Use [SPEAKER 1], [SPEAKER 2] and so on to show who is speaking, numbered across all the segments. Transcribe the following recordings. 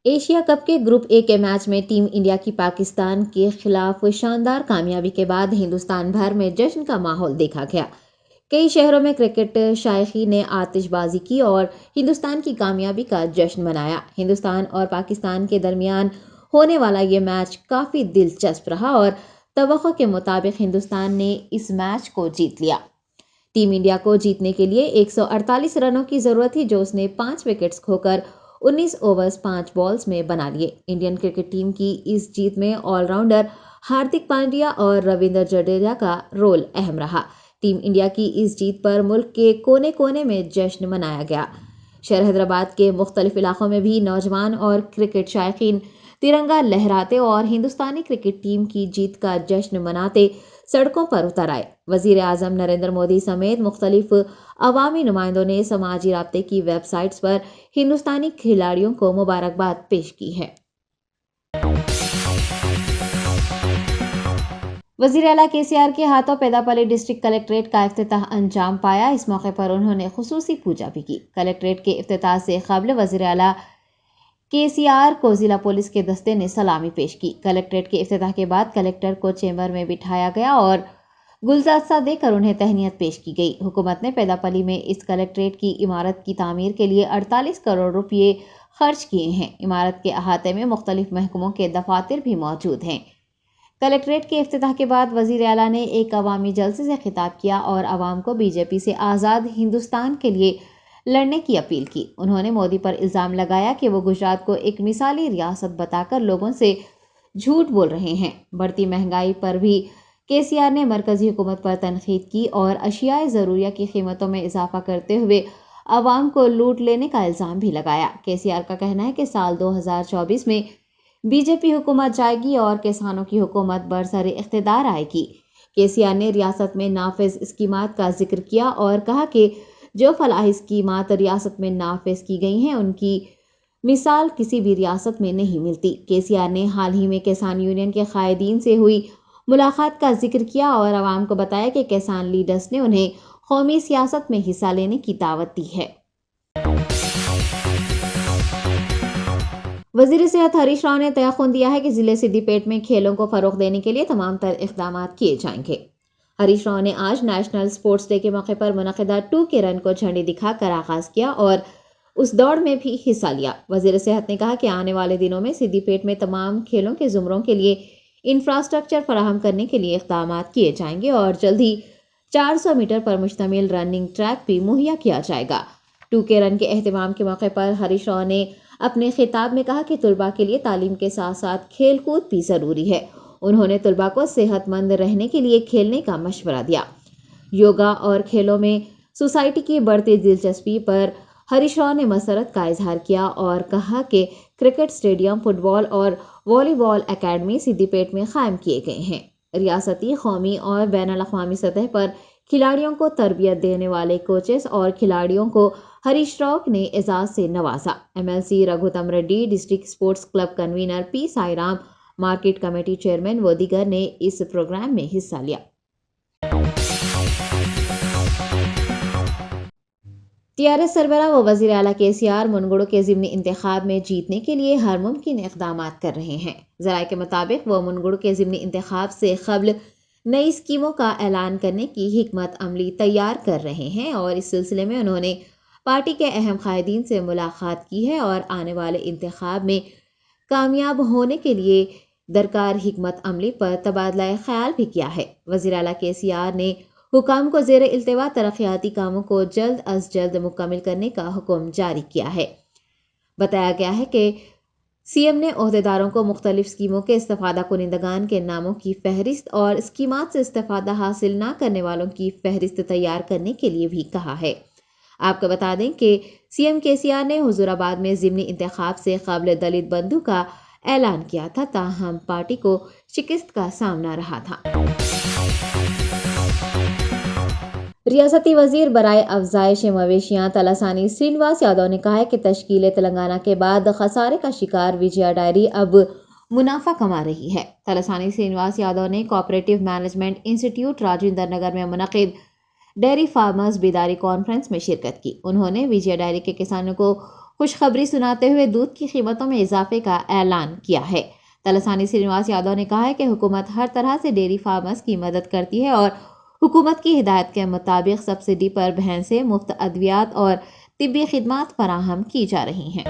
[SPEAKER 1] Asia cup کے group اے کے match میں ٹیم انڈیا کی پاکستان کے خلاف شاندار کامیابی کے بعد ہندوستان بھر میں جشن کا ماحول دیکھا گیا۔ کئی شہروں میں کرکٹ شائقین نے آتش بازی کی اور ہندوستان کی کامیابی کا جشن منایا۔ ہندوستان اور پاکستان کے درمیان ہونے والا یہ میچ کافی دلچسپ رہا اور توقع کے مطابق ہندوستان نے اس میچ کو جیت لیا۔ ٹیم انڈیا کو جیتنے کے لیے 148 رنوں کی ضرورت تھی، جو اس نے 5 وکٹس کھو کر 19 اوورز 5 بالز میں بنا لیے۔ انڈین کرکٹ ٹیم کی اس جیت میں آل راؤنڈر ہاردک پانڈیا اور رویندر جڈیجا کا رول اہم رہا۔ ٹیم انڈیا کی اس جیت پر ملک کے کونے کونے میں جشن منایا گیا۔ شہر حیدرآباد کے مختلف علاقوں میں بھی نوجوان اور کرکٹ شائقین ترنگا لہراتے اور ہندوستانی کرکٹ ٹیم کی جیت کا جشن مناتے سڑکوں پر اتر آئے۔ وزیر اعظم نریندر مودی سمیت مختلف عوامی نمائندوں نے سماجی رابطے کی ویب سائٹس پر ہندوستانی کھلاڑیوں کو مبارکباد پیش کی ہے۔ وزیر اعلیٰ KCR کے ہاتھوں پیداپلی ڈسٹرکٹ کلکٹریٹ کا افتتاح انجام پایا۔ اس موقع پر انہوں نے خصوصی پوجا بھی کی۔ کلکٹریٹ کے افتتاح سے قبل وزیر اعلیٰ KCR کو ضلع پولیس کے دستے نے سلامی پیش کی۔ کلکٹریٹ کے افتتاح کے بعد کلکٹر کو چیمبر میں بٹھایا گیا اور گلدستہ دے کر انہیں تہنیت پیش کی گئی۔ حکومت نے پیداپلی میں اس کلکٹریٹ کی عمارت کی تعمیر کے لیے 48 کروڑ روپے خرچ کیے ہیں۔ عمارت کے احاطے میں مختلف محکموں کے دفاتر بھی موجود ہیں۔ کلکٹریٹ کے افتتاح کے بعد وزیر اعلیٰ نے ایک عوامی جلسے سے خطاب کیا اور عوام کو BJP سے آزاد ہندوستان کے لیے لڑنے کی اپیل کی۔ انہوں نے مودی پر الزام لگایا کہ وہ گجرات کو ایک مثالی ریاست بتا کر لوگوں سے جھوٹ بول رہے ہیں۔ بڑھتی مہنگائی پر بھی KCR نے مرکزی حکومت پر تنقید کی اور اشیاء ضروریہ کی قیمتوں میں اضافہ کرتے ہوئے عوام کو لوٹ لینے کا الزام بھی لگایا۔ KCR کا کہنا ہے کہ سال 2024 میں BJP حکومت جائے گی اور کسانوں کی حکومت برسر اقتدار آئے گی۔ KCR نے ریاست میں نافذ اسکیمات کا ذکر کیا اور کہا کہ جو فلاحی اسکیمات ریاست میں نافذ کی گئی ہیں ان کی مثال کسی بھی ریاست میں نہیں ملتی۔ KCR نے حال ہی میں کسان یونین کے قائدین سے ہوئی ملاقات کا ذکر کیا اور عوام کو بتایا کہ کسان لیڈرز نے انہیں قومی سیاست میں حصہ لینے کی دعوت دی ہے۔ وزیر صحت ہریش راؤ نے تیقن دیا ہے کہ ضلع سدی پیٹ میں کھیلوں کو فروغ دینے کے لیے تمام تر اقدامات کیے جائیں گے۔ ہریش راؤ نے آج نیشنل اسپورٹس ڈے کے موقع پر منعقدہ 2K رن کو جھنڈی دکھا کر آغاز کیا اور اس دوڑ میں بھی حصہ لیا۔ وزیر صحت نے کہا کہ آنے والے دنوں میں سدی پیٹ میں تمام کھیلوں کے زمروں کے لیے انفراسٹرکچر فراہم کرنے کے لیے اقدامات کیے جائیں گے اور جلد ہی 400 میٹر پر مشتمل رننگ ٹریک بھی مہیا کیا جائے گا۔ 2K رن کے اہتمام کے موقع پر ہریش راؤ نے اپنے خطاب میں کہا کہ طلباء کے لیے تعلیم کے ساتھ ساتھ کھیل کود بھی ضروری ہے۔ انہوں نے طلباء کو صحت مند رہنے کے لیے کھیلنے کا مشورہ دیا۔ یوگا اور کھیلوں میں سوسائٹی کی بڑھتی دلچسپی پر ہریش راؤ نے مسرت کا اظہار کیا اور کہا کہ کرکٹ اسٹیڈیم، فٹ بال اور والی بال اکیڈمی سدی پیٹ میں قائم کیے گئے ہیں۔ ریاستی، قومی اور بین الاقوامی سطح پر کھلاڑیوں کو تربیت دینے والے کوچز اور کھلاڑیوں کو ہریش راؤ نے اعزاز سے نوازا۔ MLC Raghotham Reddy, district sports club convenor P Sai Ram, market committee chairman و دیگر نے اس پروگرام میں حصہ لیا۔ TRS سربراہ و وزیر اعلیٰ KCR منگڑو کے ضمنی انتخاب میں جیتنے کے لیے ہر ممکن اقدامات کر رہے ہیں۔ ذرائع کے مطابق وہ منگڑو کے ضمنی انتخاب سے قبل نئی اسکیموں کا اعلان کرنے کی حکمت عملی تیار کر رہے ہیں اور اس سلسلے میں انہوں نے پارٹی کے اہم قائدین سے ملاقات کی ہے اور آنے والے انتخاب میں کامیاب ہونے کے لیے درکار حکمت عملی پر تبادلہ خیال بھی کیا ہے۔ وزیر اعلیٰ KCR نے حکام کو زیر التوا ترقیاتی کاموں کو جلد از جلد مکمل کرنے کا حکم جاری کیا ہے۔ بتایا گیا ہے کہ CM نے عہدیداروں کو مختلف اسکیموں کے استفادہ کنندگان کے ناموں کی فہرست اور اسکیمات سے استفادہ حاصل نہ کرنے والوں کی فہرست تیار کرنے کے لیے بھی کہا ہے۔ آپ کو بتا دیں کہ CM KCR نے حضور آباد میں ضمنی انتخاب سے قبل دلت بندھو کا اعلان کیا تھا، تاہم پارٹی کو شکست کا سامنا رہا تھا۔ ریاستی وزیر برائے افزائش مویشیاں تلاسانی سرینواس یادو نے کہا ہے کہ تشکیل تلنگانہ کے بعد خسارے کا شکار وجیا ڈائری اب منافع کما رہی ہے۔ تلاسانی سرینواس یادو نے کوآپریٹو مینجمنٹ انسٹی ٹیوٹ راجندر نگر میں منعقد ڈیری فارمرز بیداری کانفرنس میں شرکت کی۔ انہوں نے وجیا ڈائری کے کسانوں کو خوشخبری سناتے ہوئے دودھ کی قیمتوں میں اضافے کا اعلان کیا ہے۔ تلسانی سرینواس یادو نے کہا ہے کہ حکومت ہر طرح سے ڈیری فارمرز کی مدد کرتی ہے اور حکومت کی ہدایت کے مطابق سبسڈی پر بھینسیں، مفت ادویات اور طبی خدمات فراہم کی جا رہی ہیں۔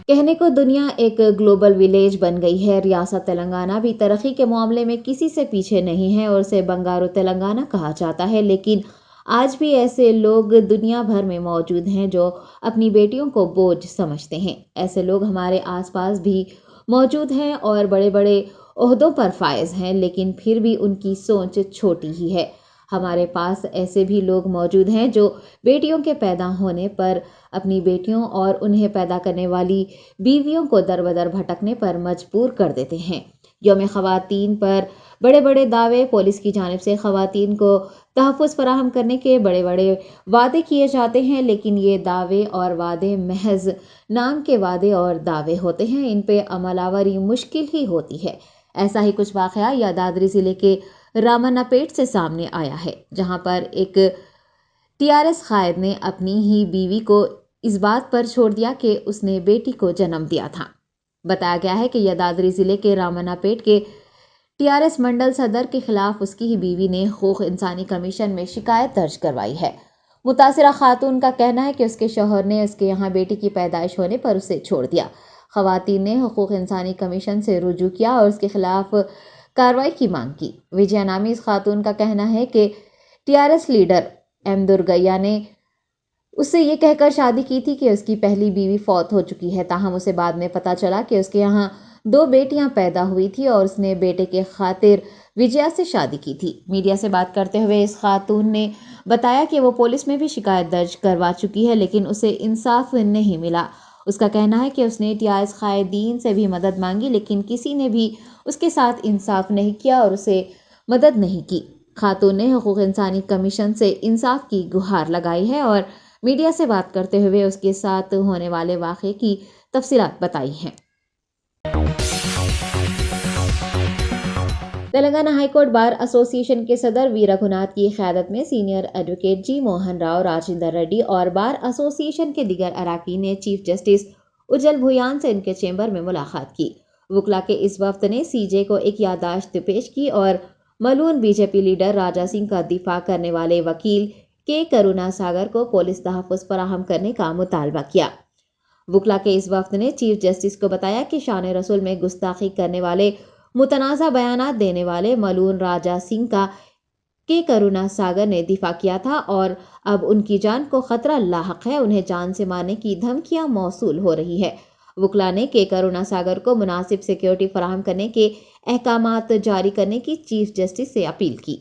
[SPEAKER 1] کہنے کو دنیا ایک گلوبل ولیج بن گئی ہے۔ ریاست تلنگانہ بھی ترقی کے معاملے میں کسی سے پیچھے نہیں ہے اور اسے بنگارو تلنگانہ کہا جاتا ہے، لیکن آج بھی ایسے لوگ دنیا بھر میں موجود ہیں جو اپنی بیٹیوں کو بوجھ سمجھتے ہیں۔ ایسے لوگ ہمارے آس پاس بھی موجود ہیں اور بڑے بڑے عہدوں پر فائز ہیں، لیکن پھر بھی ان کی سوچ چھوٹی ہی ہے۔ ہمارے پاس ایسے بھی لوگ موجود ہیں جو بیٹیوں کے پیدا ہونے پر اپنی بیٹیوں اور انہیں پیدا کرنے والی بیویوں کو در بدر بھٹکنے پر مجبور کر دیتے ہیں۔ یوم خواتین پر بڑے بڑے دعوے، پولیس کی جانب سے خواتین کو تحفظ فراہم کرنے کے بڑے بڑے وعدے کیے جاتے ہیں، لیکن یہ دعوے اور وعدے محض نام کے وعدے اور دعوے ہوتے ہیں، ان پہ عمل آوری مشکل ہی ہوتی ہے۔ ایسا ہی کچھ واقعہ یادادری ضلع کے رامنا پیٹ سے سامنے آیا ہے، جہاں پر ایک TRS قائد نے اپنی ہی بیوی کو اس بات پر چھوڑ دیا کہ اس نے بیٹی کو جنم دیا تھا۔ بتایا گیا ہے کہ یادادری ضلع کے رامنا پیٹ کے TRS منڈل صدر کے خلاف اس کی ہی بیوی نے حقوق انسانی کمیشن میں شکایت درج کروائی ہے۔ متاثرہ خاتون کا کہنا ہے کہ اس کے شوہر نے اس کے یہاں بیٹی کی پیدائش ہونے پر اسے چھوڑ دیا۔ خواتین نے حقوق انسانی کمیشن سے رجوع کیا اور اس کے خلاف کارروائی کی مانگ کی۔ وجیا نامی اس خاتون کا کہنا ہے کہ TRS لیڈر M درگیا نے اس سے یہ کہہ کر شادی کی تھی کہ اس کی پہلی بیوی فوت ہو چکی ہے، تاہم اسے بعد میں پتہ چلا کہ اس کے یہاں 2 بیٹیاں پیدا ہوئی تھی اور اس نے بیٹے کے خاطر وجیا سے شادی کی تھی۔ میڈیا سے بات کرتے ہوئے اس خاتون نے بتایا کہ وہ پولیس میں بھی شکایت درج کروا چکی ہے، لیکن اسے انصاف نہیں ملا۔ اس کا کہنا ہے کہ اس نے TRS قائدین سے بھی مدد مانگی، لیکن کسی نے بھی اس کے ساتھ انصاف نہیں کیا اور اسے مدد نہیں کی۔ خاتون نے حقوق انسانی کمیشن سے انصاف کی گہار لگائی ہے اور میڈیا سے بات کرتے ہوئے اس کے ساتھ ہونے والے واقعے کی تفصیلات بتائی ہیں۔ تلنگانہ ہائی کورٹ بار ایسوسی ایشن کے صدر وی رگھوناتھ کی قیادت میں سینئر ایڈوکیٹ جی موہن راؤ، راجندر ریڈی اور بار ایسوسی ایشن کے دیگر اراکین نے چیف جسٹس اجل بھویان سے ان کے چیمبر میں ملاقات کی۔ وکلا کے اس وفد نے CJ کو ایک یادداشت پیش کی اور ملعون BJP لیڈر راجا سنگھ کا دفاع کرنے والے وکیل کے کرونا ساگر کو پولیس تحفظ فراہم کرنے کا مطالبہ کیا۔ وکلا کے اس وفد نے چیف جسٹس کو بتایا کہ شان رسول میں گستاخی کرنے والے، متنازع بیانات دینے والے ملعون راجا سنگھ کا کے کرونا ساگر نے دفاع کیا تھا اور اب ان کی جان کو خطرہ لاحق ہے، انہیں جان سے مارنے کی دھمکیاں موصول ہو رہی ہے۔ وکلا نے کے کرونا ساگر کو مناسب سیکیورٹی فراہم کرنے کے احکامات جاری کرنے کی چیف جسٹس سے اپیل کی۔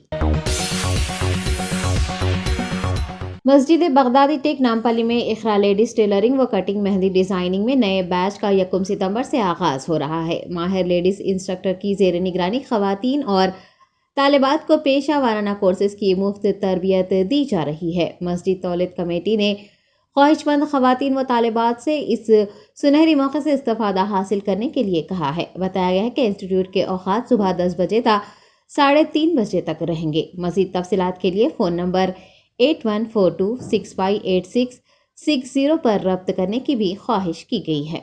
[SPEAKER 1] مسجد بغدادی ٹیک نامپلی میں اقرا لیڈیز ٹیلرنگ و کٹنگ مہندی ڈیزائننگ میں نئے بیچ کا 1 ستمبر سے آغاز ہو رہا ہے۔ ماہر لیڈیز انسٹرکٹر کی زیر نگرانی خواتین اور طالبات کو پیشہ وارانہ کورسز کی مفت تربیت دی جا رہی ہے۔ مسجد تولد کمیٹی نے خواہش مند خواتین و طالبات سے اس سنہری موقع سے استفادہ حاصل کرنے کے لیے کہا ہے۔ بتایا گیا ہے کہ انسٹیٹیوٹ کے اوقات صبح 10 بجے تا 3:30 بجے تک رہیں گے۔ مزید تفصیلات کے لیے فون نمبر 8142658660 پر رابطہ کرنے کی بھی خواہش کی گئی ہے۔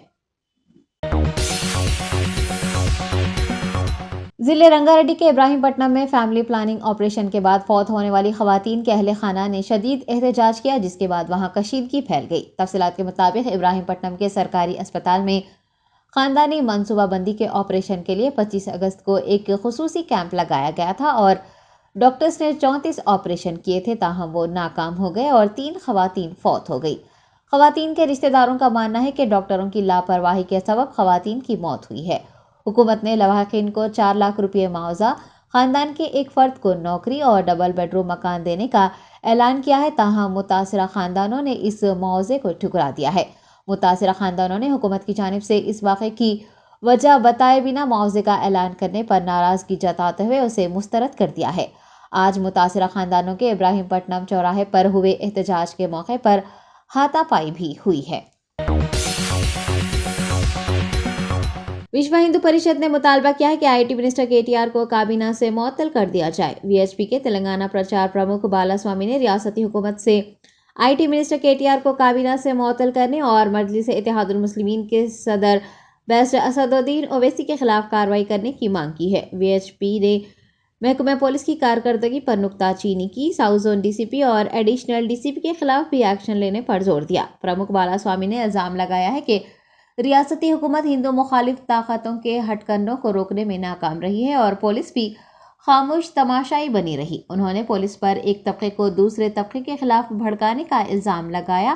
[SPEAKER 1] ضلع رنگا ریڈی کے ابراہیم پٹنم میں فیملی پلاننگ آپریشن کے بعد فوت ہونے والی خواتین کے اہل خانہ نے شدید احتجاج کیا، جس کے بعد وہاں کشیدگی پھیل گئی۔ تفصیلات کے مطابق ابراہیم پٹنم کے سرکاری اسپتال میں خاندانی منصوبہ بندی کے آپریشن کے لیے 25 اگست کو ایک خصوصی کیمپ لگایا گیا تھا اور ڈاکٹرز نے 34 آپریشن کیے تھے، تاہم وہ ناکام ہو گئے اور 3 خواتین فوت ہو گئی۔ خواتین کے رشتہ داروں کا ماننا ہے کہ ڈاکٹروں کی لاپرواہی کے سبب خواتین کی موت ہوئی ہے۔ حکومت نے لواحقین کو 4 لاکھ روپے معاوضہ، خاندان کے ایک فرد کو نوکری اور ڈبل بیڈ روم مکان دینے کا اعلان کیا ہے، تاہم متاثرہ خاندانوں نے اس معاوضے کو ٹھکرا دیا ہے۔ متاثرہ خاندانوں نے حکومت کی جانب سے اس واقعے کی وجہ بتائے بنا معاوضے کا اعلان کرنے پر ناراضگی جتاتے ہوئے اسے مسترد کر دیا ہے۔ آج متاثرہ خاندانوں کے ابراہیم پٹنم چوراہے پر ہوئے احتجاج کے موقع پر ہاتھا پائی بھی ہوئی ہے۔ وشو ہندو پریشد نے مطالبہ کیا ہے کہ IT منسٹر KTR کو کابینہ سے معطل کر دیا جائے۔ VHP کے تلنگانہ پرچار پرمکھ بالا سوامی نے ریاستی حکومت سے IT منسٹر KTR کو کابینہ سے معطل کرنے اور مجلس اتحاد المسلمین کے صدر بیرسٹر اسد الدین اویسی کے خلاف کارروائی کرنے کی مانگ کی ہے۔ VHP نے محکمہ پولیس کی کارکردگی پر نکتہ چینی کی، ساؤتھ زون DCP اور ایڈیشنل DCP کے خلاف بھی ایکشن لینے پر زور دیا۔ پرمکھ بالا سوامی نے الزام لگایا ہے کہ ریاستی حکومت ہندو مخالف طاقتوں کے ہٹ کنڈوں کو روکنے میں ناکام رہی ہے اور پولیس بھی خاموش تماشائی بنی رہی۔ انہوں نے پولیس پر ایک طبقے کو دوسرے طبقے کے خلاف بھڑکانے کا الزام لگایا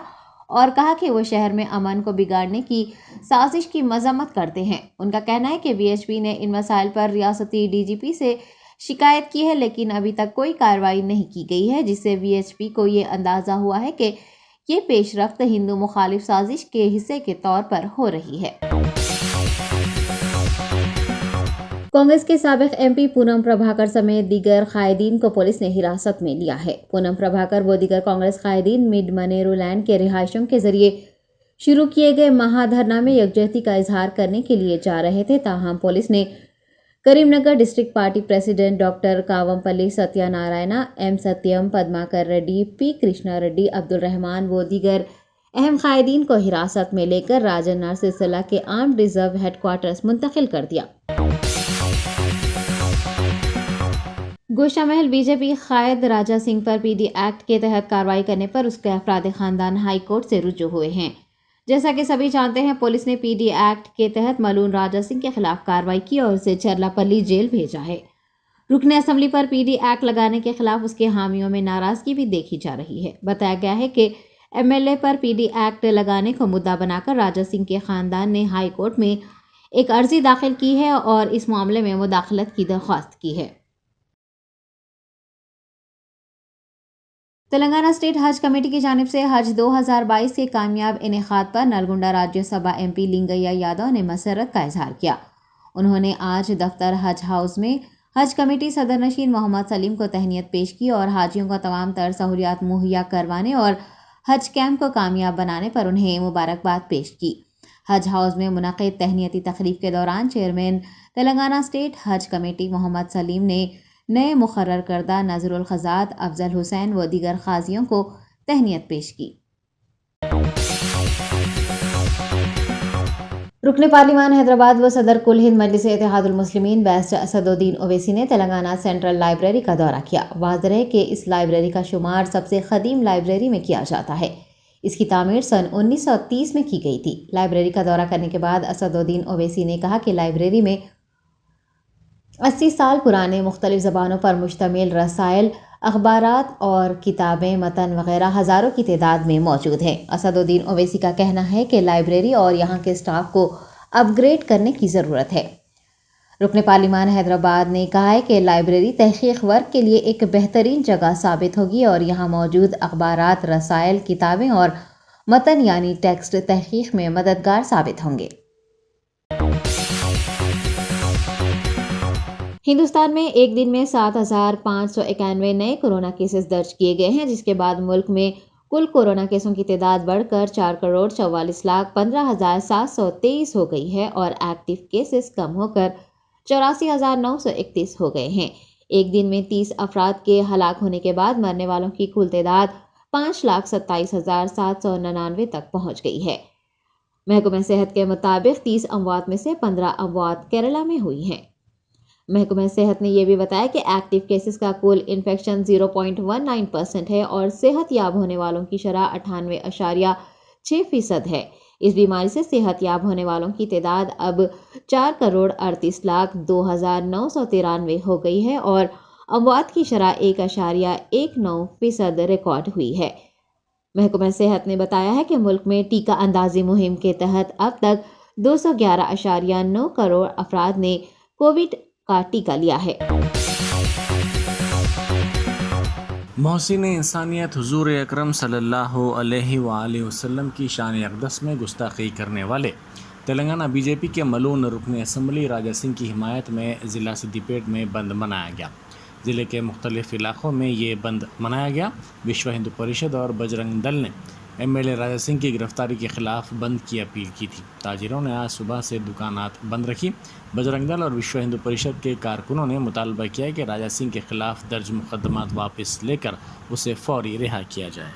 [SPEAKER 1] اور کہا کہ وہ شہر میں امن کو بگاڑنے کی سازش کی مذمت کرتے ہیں۔ ان کا کہنا ہے کہ VHP نے ان مسائل پر ریاستی DGP سے شکایت کی ہے، لیکن ابھی تک کوئی کارروائی نہیں کی گئی ہے، جس سے VHP کو یہ اندازہ ہوا ہے کہ یہ پیش رفت ہندو مخالف سازش کے حصے کے طور پر ہو رہی ہے۔ کانگریس کے سابق MP پونم پربھاکر سمیت دیگر قائدین کو پولیس نے حراست میں لیا ہے۔ پونم پربھاکر و دیگر کانگریس قائدین مڈ منیرو لینڈ کے رہائشیوں کے ذریعے شروع کیے گئے مہا دھرنا میں یکجہتی کا اظہار کرنے کے لیے جا رہے تھے، تاہم پولیس نے Karimnagar district party president doctor Kavvampalli Satyanarayana, M Satyam, Padmakar Reddy, P Krishna Reddy, Abdur Rahman و دیگر اہم قائدین کو حراست میں لے کر راجن سلسلہ کے آرمڈ ریزرو ہیڈ کوارٹرز منتقل کر دیا۔ گوشہ محل BJP قائد راجا سنگھ پر PD ایکٹ کے تحت کارروائی کرنے پر اس کے افراد خاندان ہائی کورٹ سے رجوع ہوئے ہیں۔ جیسا کہ سبھی جانتے ہیں، پولیس نے PD ایکٹ کے تحت ملون راجا سنگھ کے خلاف کارروائی کی اور اسے چرلاپلی جیل بھیجا ہے۔ رکن اسمبلی پر PD ایکٹ لگانے کے خلاف اس کے حامیوں میں ناراضگی بھی دیکھی جا رہی ہے۔ بتایا گیا ہے کہ MLA پر PD ایکٹ لگانے کو مدعا بنا کر راجا سنگھ کے خاندان نے ہائی کورٹ میں ایک عرضی داخل کی ہے اور اس معاملے میں مداخلت کی درخواست کی ہے۔ تلنگانہ اسٹیٹ حج کمیٹی کی جانب سے حج 2022 کے کامیاب انعقاد پر نلگنڈا راجیہ سبھا MP لنگیا یادو نے مسرت کا اظہار کیا۔ انہوں نے آج دفتر حج ہاؤس میں حج کمیٹی صدر نشین محمد سلیم کو تہنیت پیش کی اور حاجیوں کو تمام تر سہولیات مہیا کروانے اور حج کیمپ کو کامیاب بنانے پر انہیں مبارکباد پیش کی۔ حج ہاؤس میں منعقد تہنیتی تقریب کے دوران چیئرمین تلنگانہ اسٹیٹ حج کمیٹی محمد سلیم نے نئے مقرر کردہ نذر القضات افضل حسین و دیگر قاضیوں کو تہنیت پیش کی۔ رکن پارلیمان حیدرآباد و صدر کل ہند مجلس اتحاد المسلمین بیرسٹر اسد الدین اویسی نے تلنگانہ سینٹرل لائبریری کا دورہ کیا۔ واضح ہے کہ اس لائبریری کا شمار سب سے قدیم لائبریری میں کیا جاتا ہے۔ اس کی تعمیر سن 1930 میں کی گئی تھی۔ لائبریری کا دورہ کرنے کے بعد اسد الدین اویسی نے کہا کہ لائبریری میں 80 سال پرانے مختلف زبانوں پر مشتمل رسائل، اخبارات اور کتابیں، متن وغیرہ ہزاروں کی تعداد میں موجود ہیں۔ اسد الدین اویسی کا کہنا ہے کہ لائبریری اور یہاں کے اسٹاف کو اپ گریڈ کرنے کی ضرورت ہے۔ رکن پارلیمان حیدرآباد نے کہا ہے کہ لائبریری تحقیق ورک کے لیے ایک بہترین جگہ ثابت ہوگی اور یہاں موجود اخبارات، رسائل، کتابیں اور متن یعنی ٹیکسٹ تحقیق میں مددگار ثابت ہوں گے۔ ہندوستان میں ایک دن میں 7,591 نئے کورونا کیسز درج کیے گئے ہیں، جس کے بعد ملک میں کل کورونا کیسوں کی تعداد بڑھ کر 4,44,15,723 ہو گئی ہے اور ایکٹیو کیسز کم ہو کر 84,931 ہو گئے ہیں۔ ایک دن میں 30 افراد کے ہلاک ہونے کے بعد مرنے والوں کی کل تعداد 5,27,799 تک پہنچ گئی ہے۔ محکمہ صحت کے مطابق 30 اموات میں سے 15 اموات کیرالہ میں ہوئی ہیں۔ محکمہ صحت نے یہ بھی بتایا کہ ایکٹیو کیسز کا کل انفیکشن 0.19% ہے اور صحت یاب ہونے والوں کی شرح 98.6% ہے۔ اس بیماری سے صحت یاب ہونے والوں کی تعداد اب 4,38,02,993 ہو گئی ہے اور اموات کی شرح 1.19% ریکارڈ ہوئی ہے۔ محکمہ صحت نے بتایا ہے کہ ملک میں ٹیکہ اندازی مہم کے تحت اب تک 211.9 کروڑ افراد نے کووڈ کا ٹیکہ لیا ہے۔
[SPEAKER 2] محسن انسانیت حضور اکرم صلی اللہ علیہ وآلہ وسلم کی شان اقدس میں گستاخی کرنے والے تلنگانہ BJP کے ملون رکن اسمبلی راجا سنگھ کی حمایت میں ضلع سدی پیٹ میں بند منایا گیا۔ ضلع کے مختلف علاقوں میں یہ بند منایا گیا۔ وشو ہندو پریشد اور بجرنگ دل نے MLA راجا سنگھ کی گرفتاری کے خلاف بند کی اپیل کی تھی۔ تاجروں نے آج صبح سے دکانات بند رکھی۔ بجرنگ دل اور وشو ہندو پریشد کے کارکنوں نے مطالبہ کیا کہ راجا سنگھ کے خلاف درج مقدمات واپس لے کر اسے فوری رہا کیا جائے۔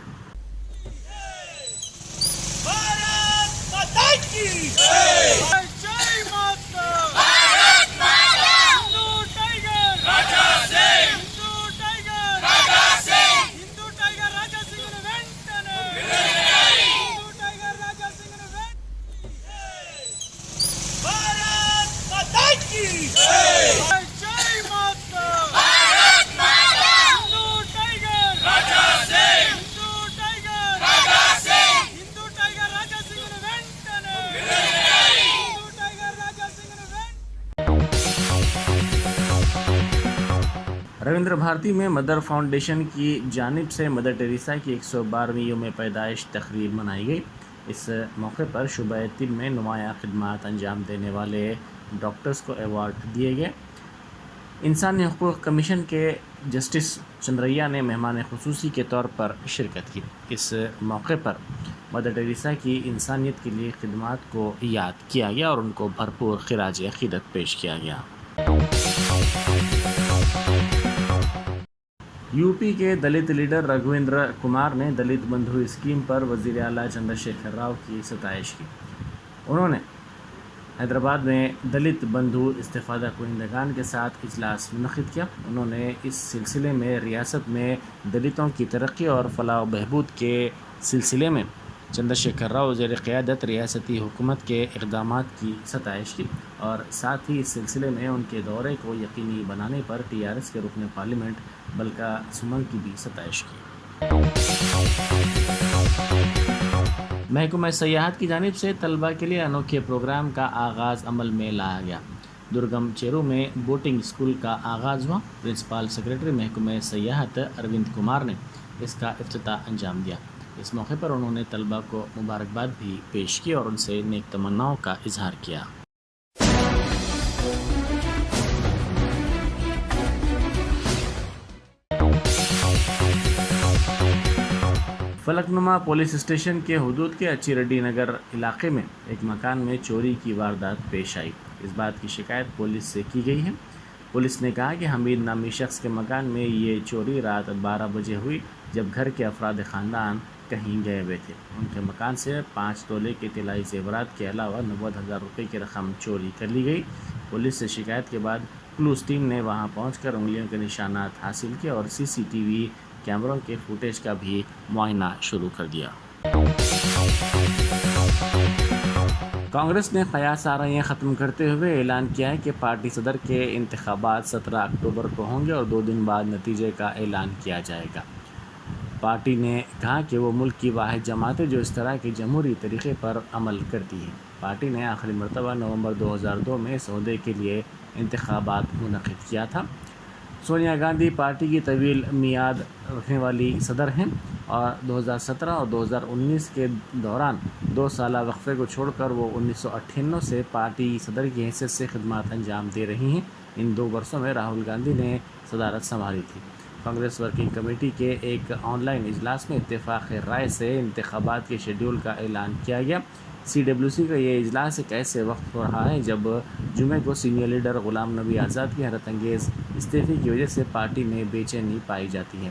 [SPEAKER 2] رویندر بھارتی میں مدر فاؤنڈیشن کی جانب سے مدر ٹریسا کی 112ویں یوم پیدائش تقریب منائی گئی۔ اس موقع پر شعبہ طب میں نمایاں خدمات انجام دینے والے ڈاکٹرز کو ایوارڈ دیے گئے۔ انسانی حقوق کمیشن کے جسٹس چندریا نے مہمان خصوصی کے طور پر شرکت کی۔ اس موقع پر مدر ٹریسا کی انسانیت کے لیے خدمات کو یاد کیا گیا اور ان کو بھرپور خراج عقیدت پیش کیا گیا۔ یو پی کے دلت لیڈر رگھویندر کمار نے دلت بندھو اسکیم پر وزیر اعلیٰ چندر شیکھر راؤ کی ستائش کی۔ انہوں نے حیدرآباد میں دلت بندھو استفادہ کنندگان کے ساتھ اجلاس منعقد کیا۔ انہوں نے اس سلسلے میں ریاست میں دلتوں کی ترقی اور فلاح و بہبود کے سلسلے میں چندر شیکھر راؤ زیر قیادت ریاستی حکومت کے اقدامات کی ستائش کی اور ساتھ ہی اس سلسلے میں ان کے دورے کو یقینی بنانے پر TRS کے رکن پارلیمنٹ بلکا سمن کی بھی ستائش کی۔ محکمہ سیاحت کی جانب سے طلباء کے لیے انوکھے پروگرام کا آغاز عمل میں لایا گیا۔ درگم چیرو میں بوٹنگ اسکول کا آغاز ہوا۔ پرنسپل سیکرٹری محکمہ سیاحت اروند کمار نے اس کا افتتاح انجام دیا۔ اس موقع پر انہوں نے طلباء کو مبارکباد بھی پیش کی اور ان سے نیک تمناؤں کا اظہار کیا۔ فلک نما پولیس اسٹیشن کے حدود کے اچی ریڈی نگر علاقے میں ایک مکان میں چوری کی واردات پیش آئی۔ اس بات کی شکایت پولیس سے کی گئی ہے۔ پولیس نے کہا کہ حمید نامی شخص کے مکان میں یہ چوری رات 12 بجے ہوئی جب گھر کے افراد خاندان کہیں گئے ہوئے تھے۔ ان کے مکان سے 5 تولے کے طلائی زیورات کے علاوہ 90,000 روپے کی رقم چوری کر لی گئی۔ پولیس سے شکایت کے بعد کلوز ٹیم نے وہاں پہنچ کر انگلیوں کے نشانات حاصل کیے اور CCTV کیمروں کے فوٹیج کا بھی معائنہ شروع کر دیا۔ کانگریس نے قیاس آرائیاں ختم کرتے ہوئے اعلان کیا ہے کہ پارٹی صدر کے انتخابات 17 اکتوبر کو ہوں گے اور 2 دن بعد نتیجے کا اعلان کیا جائے گا۔ پارٹی نے کہا کہ وہ ملک کی واحد جماعت ہے جو اس طرح کے جمہوری طریقے پر عمل کرتی ہے۔ پارٹی نے آخری مرتبہ نومبر 2002 میں اس عہدے کے لیے انتخابات منعقد کیا تھا۔ سونیا گاندھی پارٹی کی طویل میعاد رکھنے والی صدر ہیں اور 2017 اور 2019 کے دوران 2 سالہ وقفے کو چھوڑ کر وہ 1998 سے پارٹی صدر کی حیثیت سے خدمات انجام دے رہی ہیں۔ ان 2 برسوں میں راہل گاندھی نے صدارت سنبھالی تھی۔ کانگریس ورکنگ کمیٹی کے ایک آن لائن اجلاس میں اتفاق رائے سے انتخابات کے شیڈول کا اعلان کیا گیا۔ CWC کا یہ اجلاس ایک ایسے وقت ہو رہا ہے جب جمعے کو سینئر لیڈر غلام نبی آزاد کی حیرت انگیز استعفے کی وجہ سے پارٹی میں بے چینی پائی جاتی ہے۔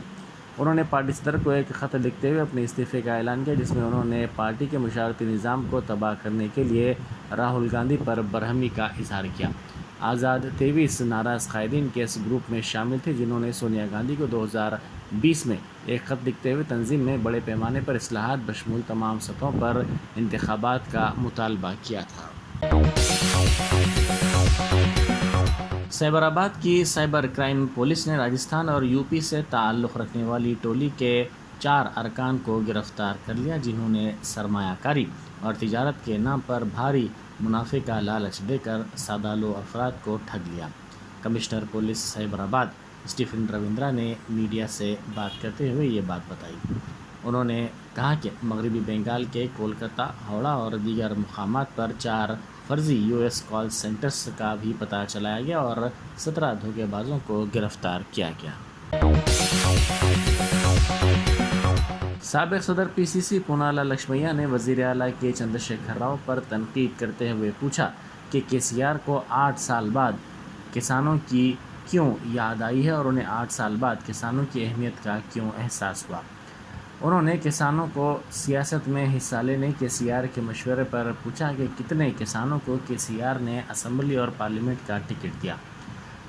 [SPEAKER 2] انہوں نے پارٹی صدر کو ایک خط لکھتے ہوئے اپنے استعفے کا اعلان کیا جس میں انہوں نے پارٹی کے مشاورتی نظام کو تباہ کرنے کے لیے راہل گاندھی پر برہمی کا اظہار کیا۔ آزاد 23 ناراض قائدین کے اس گروپ میں شامل تھے جنہوں نے سونیا گاندھی کو 2020 میں ایک خط لکھتے ہوئے تنظیم میں بڑے پیمانے پر اصلاحات بشمول تمام سطحوں پر انتخابات کا مطالبہ کیا تھا۔ سائبرآباد کی سائبر کرائم پولیس نے راجستھان اور UP سے تعلق رکھنے والی ٹولی کے 4 ارکان کو گرفتار کر لیا جنہوں نے سرمایہ کاری اور تجارت کے نام پر بھاری منافع کا لالچ دے کر سادہ لو افراد کو ٹھگ لیا۔ کمشنر پولیس سائبرآباد اسٹیفن رویندرا نے میڈیا سے بات کرتے ہوئے یہ بات بتائی۔ انہوں نے کہا کہ مغربی بنگال کے کولکتہ، ہاوڑہ اور دیگر مقامات پر 4 فرضی US کال سینٹرز کا بھی پتہ چلایا گیا اور 17 دھوکے بازوں کو گرفتار کیا گیا۔ سابق صدر PCC پونالا لکشمیا نے وزیر اعلیٰ کے چندر شیکھر راؤ پر تنقید کرتے ہوئے پوچھا کہ KCR کو 8 سال بعد کسانوں کی کیوں یاد آئی ہے اور انہیں 8 سال بعد کسانوں کی اہمیت کا کیوں احساس ہوا۔ انہوں نے کسانوں کو سیاست میں حصہ لینے KCR کے مشورے پر پوچھا کہ کتنے کسانوں کو KCR نے اسمبلی اور پارلیمنٹ کا ٹکٹ دیا۔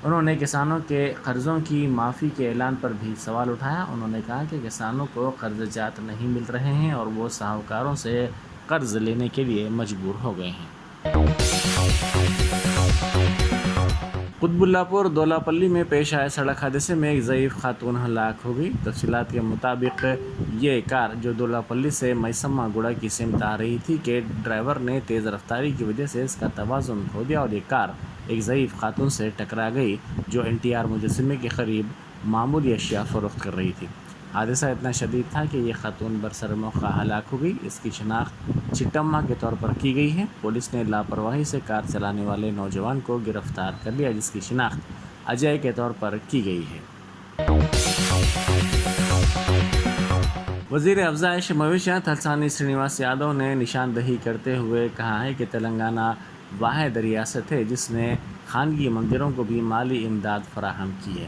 [SPEAKER 2] انہوں نے کسانوں کے قرضوں کی معافی کے اعلان پر بھی سوال اٹھایا۔ انہوں نے کہا کہ کسانوں کو قرض جات نہیں مل رہے ہیں اور وہ ساہوکاروں سے قرض لینے کے لیے مجبور ہو گئے ہیں۔ قطب اللہ پور دولاپلی میں پیش آئے سڑک حادثے میں ایک ضعیف خاتون ہلاک ہو گئی۔ تفصیلات کے مطابق یہ کار جو دولاپلی سے میسمہ گوڑا کی سمت آ رہی تھی کہ ڈرائیور نے تیز رفتاری کی وجہ سے اس کا توازن کھو دیا اور یہ کار ایک ضعیف خاتون سے ٹکرا گئی جو NTR مجسمے کے قریب معمولی اشیاء فروخت کر رہی تھی۔ حادثہ اتنا شدید تھا کہ یہ خاتون برسر موقع ہلاک ہو گئی۔ اس کی شناخت چٹمہ کے طور پر کی گئی ہے۔ پولیس نے لاپرواہی سے کار چلانے والے نوجوان کو گرفتار کر لیا، جس کی شناخت اجے کے طور پر کی گئی ہے۔ وزیر افزائش مویشیات تلسانی سرینواس یادو نے نشاندہی کرتے ہوئے کہا ہے کہ تلنگانہ واحد ریاست ہے جس نے خانگی مندروں کو بھی مالی امداد فراہم کی ہے۔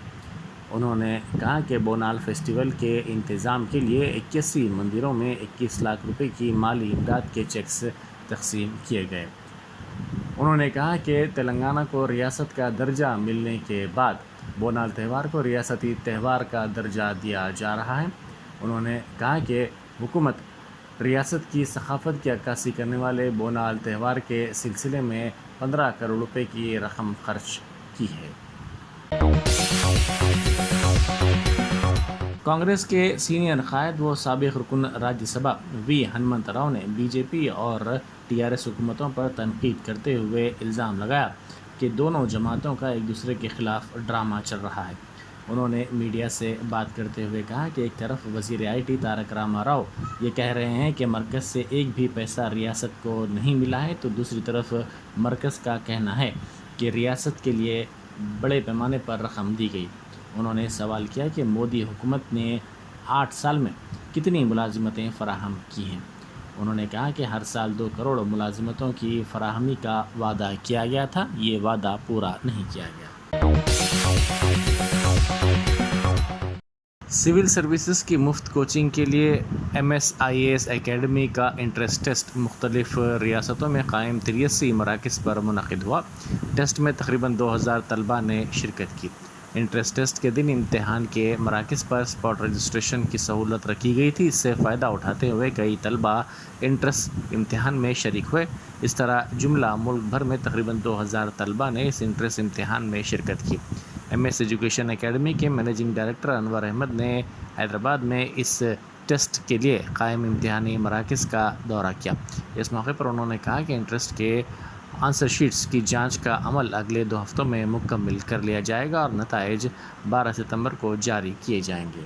[SPEAKER 2] انہوں نے کہا کہ بونال فیسٹیول کے انتظام کے لیے 81 مندروں میں 21 لاکھ روپے کی مالی امداد کے چیکس تقسیم کیے گئے۔ انہوں نے کہا کہ تلنگانہ کو ریاست کا درجہ ملنے کے بعد بونال تہوار کو ریاستی تہوار کا درجہ دیا جا رہا ہے۔ انہوں نے کہا کہ حکومت ریاست کی ثقافت کی عکاسی کرنے والے بونال تہوار کے سلسلے میں 15 کروڑ روپے کی رقم خرچ کی ہے۔ کانگریس کے سینئر قائد و سابق رکن راجیہ سبھا وی ہنمنت راؤ نے بی جے پی اور ٹی آر ایس حکومتوں پر تنقید کرتے ہوئے الزام لگایا کہ دونوں جماعتوں کا ایک دوسرے کے خلاف ڈرامہ چل رہا ہے۔ انہوں نے میڈیا سے بات کرتے ہوئے کہا کہ ایک طرف وزیر آئی ٹی تارک راما راؤ یہ کہہ رہے ہیں کہ مرکز سے ایک بھی پیسہ ریاست کو نہیں ملا ہے، تو دوسری طرف مرکز کا کہنا ہے کہ ریاست کے لیے بڑے پیمانے پر رقم دی گئی۔ انہوں نے سوال کیا کہ مودی حکومت نے 8 سال میں کتنی ملازمتیں فراہم کی ہیں۔ انہوں نے کہا کہ ہر سال 2 کروڑ ملازمتوں کی فراہمی کا وعدہ کیا گیا تھا، یہ وعدہ پورا نہیں کیا گیا۔ سول سروسز کی مفت کوچنگ کے لیے MSIS اکیڈمی کا انٹرنس ٹیسٹ مختلف ریاستوں میں قائم 83 مراکز پر منعقد ہوا۔ ٹیسٹ میں تقریباً 2000 طلباء نے شرکت کی۔ انٹرنس ٹیسٹ کے دن امتحان کے مراکز پر اسپاٹ رجسٹریشن کی سہولت رکھی گئی تھی۔ اس سے فائدہ اٹھاتے ہوئے کئی طلباء انٹرنس امتحان میں شریک ہوئے۔ اس طرح جملہ ملک بھر میں تقریباً 2000 طلباء نے اس انٹرنس امتحان میں شرکت کی۔ MS ایجوکیشن اکیڈمی کے منیجنگ ڈائریکٹر انور احمد نے حیدرآباد میں اس ٹیسٹ کے لیے قائم امتحانی مراکز کا دورہ کیا۔ اس موقع پر انہوں نے کہا کہ انٹرنس کے آنسر شیٹس کی جانچ کا عمل اگلے 2 ہفتوں میں مکمل کر لیا جائے گا اور نتائج 12 ستمبر کو جاری کیے جائیں گے۔